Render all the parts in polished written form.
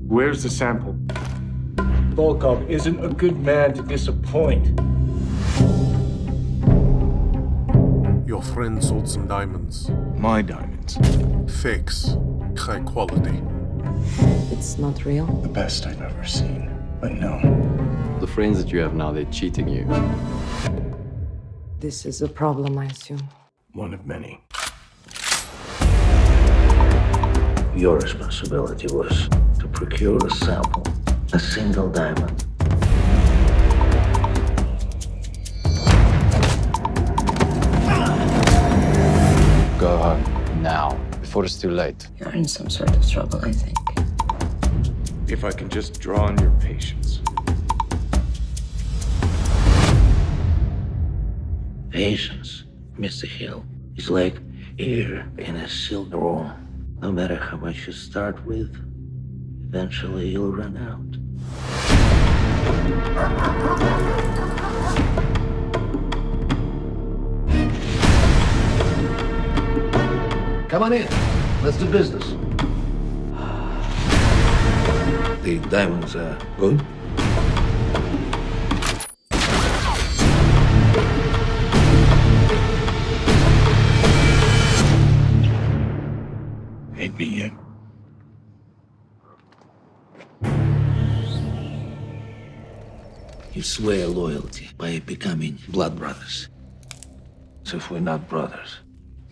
Where's the sample? Volkov isn't a good man to disappoint. Your friend sold some diamonds. My diamonds. Fakes. High quality. It's not real. The best I've ever seen. But no. The friends that you have now, they're cheating you. This is a problem, I assume. One of many. Your responsibility was to procure a sample, a single diamond. Go home now, before it's too late. You're in some sort of trouble, I think. If I can just draw on your patience. Patience, Mr. Hill, is like air in a sealed room. No matter how much you start with, eventually you'll run out. Come on in. Let's do business. The diamonds are good. Ain't me yet. You swear loyalty by becoming blood brothers. So if we're not brothers,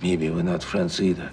maybe we're not friends either.